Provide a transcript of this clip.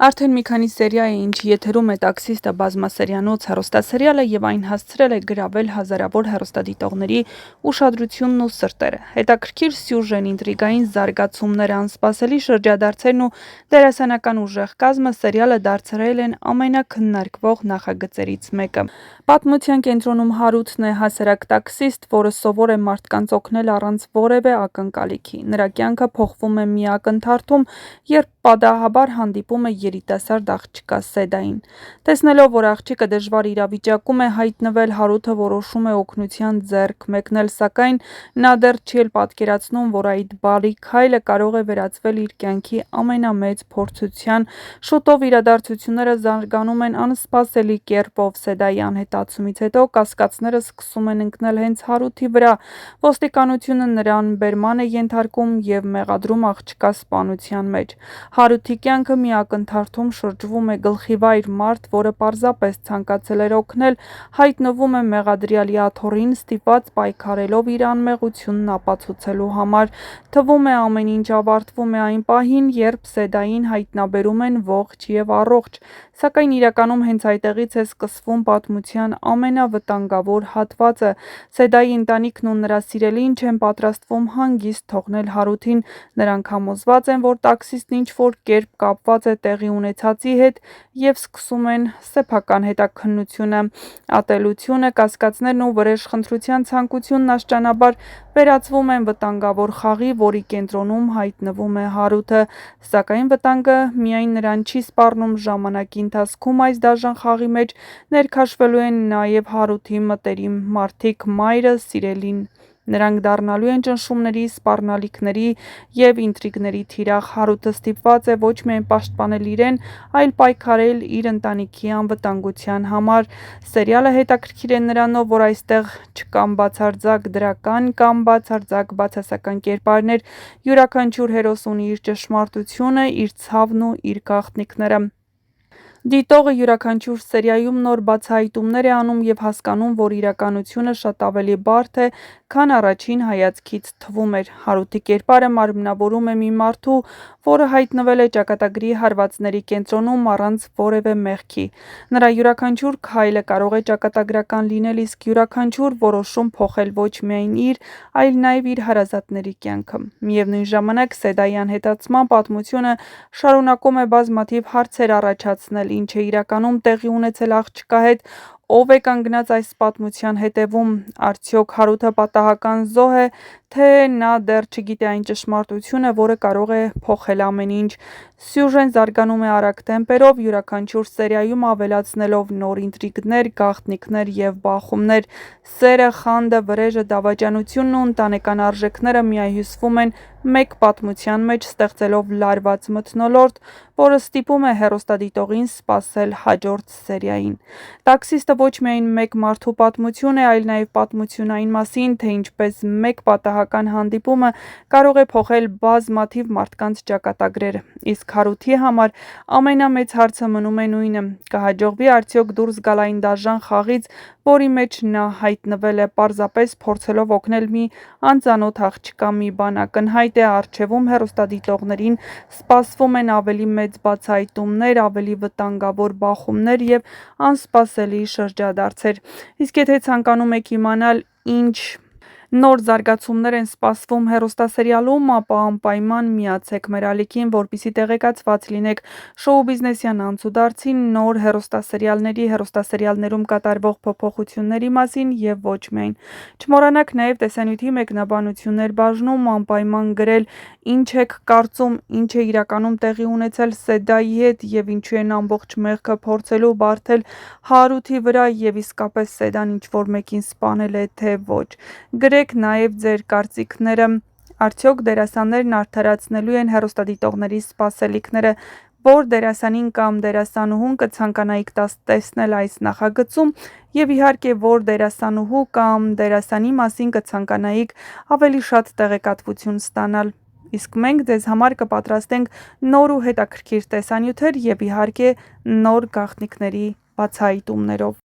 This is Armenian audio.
Արդեն մի քանի սերիա է, ինչ եթերում է «Տաքսիստը» բազմասերիանոց հեռուստասերիալը և այն հասցրել է գրավել հազարավոր հեռուստադիտողների ուշադրությունն ու սրտերը։ Հետաքրքիր սյուժեն, ինտրիգային զարգացումները, անսպասելի շրջադարձերն ու դերասանական ուժեղ կազմը սերիալը դարձրել են ամենաքննարկվող նախագծերից մեկը։ Պատմության կենտրոնում Հարութն է, հասարակ տաքսիստ, որը սովոր է մարդկանց օգնել առանց որևէ ակնկալիքի։ Նրա կյանքը փոխվում է մի ակնթարթում, երբ պատահաբար հանդիպում է երիտասարդ աղջկա Սեդային։ Տեսնելով, որ աղջիկը դժվար իրավիճակում է հայտնվել, Հարութը որոշում է օգնության ձեռք մեկնել, սակայն նա դեռ չի էլ պատկերացնում, որ այդ բարի քայլը կարող է վերածվել իր կյանքի ամենամեծ փորձության։ Շուտով իրադարձությունները զարգանում են անսպասելի կերպով։ Սեդայի անհետացումից հետո կասկածները սկսում են ընկնել հենց Հարութի վրա։ Ոստիկանությունը նրան բերման է ենթարկում և մեղադրում աղջկա սպանության մեջ։ Հարութի կյանքը մի ակնթարթում շրջվում է, գլխիվայր մարդ, որը պարզապես ցանկացել էր օգնել, հայտնվում է մեղադրյալի աթոռին, ստիպված պայքարելով իր անմեղությունն ապացուցելու համար։ Թվում է ամեն ինչ ավարտվում է այն պահին, երբ Սեդային հայտնաբերում են ողջ և առողջ, սակայն իրականում հենց այդտեղից է սկսվում պատմության ամենավտանգավոր հատվածը։ Սեդայի ընտանիքն ու նրա սիրելին չեն պատրաստվում հանգիստ թողնել Հարութին։ Նրանք համոզված են, որ տաքսիստն ինչ-որ կերպ կապված է տեղի ունեցածի հետ և սկսում են սեփական հետաքննությունը։ Ատելությունը, կասկածներն ու վրեժխնդրության ցանկությունն աստիճանաբար վերածվում են վտանգավոր խաղի, որի կենտրոնում հայտնվում է Հարութը։ Սակայն վտանգը միայն նրան չի սպառնում։ Ժամանակի ընթացքում այս դաժան խաղի մեջ ներքաշվելու են նաև Հարութի մտերիմ մարդիկ՝ մայրը, սիրելին։ Նրանք դառնալու են ճնշումների, սպառնալիքների և ինտրիգների թիրախ։ Հարութը ստիպված է ոչ միայն պաշտպանել իրեն, այլ պայքարել իր ընտանիքի անվտանգության համար։ Սերիալը հետաքրքիր է նրանով, որ այստեղ չկան բացարձակ դրական կամ բացարձակ բացասական կերպարներ։ Յուրաքանչյուր հերոս ունի իր ճշմարտությունը, իր ցավն ու իր գաղտնիքները։ Դիտողը յուրաքանչյուր սերիայում նոր բացահայտումներ է անում և հասկանում, որ իրականությունը շատ ավելի բարդ է, քան առաջին հայացքից թվում էր։ Հարութի կերպարը մարմնավորում է մի մարդու, որը հայտնվել է ճակատագրի հարվածների կենտրոնում առանց որևէ մեղքի։ Նրա յուրաքանչյուր քայլը կարող է ճակատագրական լինել, իսկ յուրաքանչյուր որոշում փոխել ոչ միայն իր, այլ նաև իր հարազատների կյանքը։ Միևնույն ժամանակ, Սեդայի անհետացման պատմությունը շարունակում է բազմաթիվ հարցեր առաջացնել. ինչ է իրականում տեղի ունեցել աղջկա հետ, ով է կանգնած այս պատմության հետևում, արդյոք Հարութը պատահական զոհ է, թե նա դեռ չգիտե այն ճշմարտությունը, որը կարող է փոխել ամեն ինչ։ Սյուժեն զարգանում է արագ տեմպերով, յուրաքանչյուր սերիայում ավելացնելով նոր ինտրիգներ, գաղտնիքներ և բախումներ։ Սերը, խանդը, վրեժը, դավաճանությունն ու ընտանեկան արժեքները միահյուսվում են մեկ պատմության մեջ, ստեղծելով լարված մթնոլորտ, որը ստիպում է հեռուստադիտողին սպասել հաջորդ սերիային։ Տաքսիստը ոչ միայն մեկ մարդու պատմություն է, այլ նաև պատմություն այն մասին, թե ինչպես մեկ պատահական հանդիպումը կարող է փոխել բազմաթիվ մարդկանց ճակատագրերը։ Իսկ Հարութի համար ամենամեծ հարցը մնում է նույնը. կհաջողվի արդյոք դուրս գալ այն դաժան խաղից, որի մեջ նա հայտնվել է, պարզապես փորձելով օգնել մի անծանոթ աղջկա։ Մի բան ակնհայտ է՝ առջևում հեռուստադիտողներին սպասվում են ավելի մեծ բացահայտումներ, ավելի վտանգավոր բախումներ և անսպասելի շրջադարձեր։ Իսկ եթե ցանկանում եք իմանալ ինչ նոր զարգացումներ են սպասվում հեռուստասերիալում, ապա անպայման միացեք մեր ալիքին, որպեսզի տեղեկացված լինեք շոու բիզնեսյան անցուդարձի, նոր հեռուստասերիալների, հեռուստասերիալներում կատարվող փոփոխությունների մասին և ոչ միայն։ Չմոռանաք նաև տեսանյութի մեկնաբանություններ բաժնում անպայման գրել ինչ եք կարծում, ինչ է իրականում տեղի ունեցել Սեդայի հետ և ինչու են ամբողջ մեղքը փորձելու բարդել Հարութի վրա և իսկապես Սեդան ինչ-որ մեկին սպանել է, թե ոչ։ Գրեք նաև ձեր կարծիքները. արդյոք դերասաններն արդարացնելու են հեռուստադիտողների սպասելիքները, որ դերասանին կամ դերասանուհուն կցանկանայիք տեսնել այս նախագծում, և իհարկե որ դերասանուհու կամ դերասանի մասին կցանկանայիք ավելի շատ տեղեկատվություն ստանալ։ Իսկ մենք ձեզ համար կպատրաստենք նոր ու հետաքրքիր տեսանյութեր և իհարկե նոր գաղտնիքների բացահայտումներով։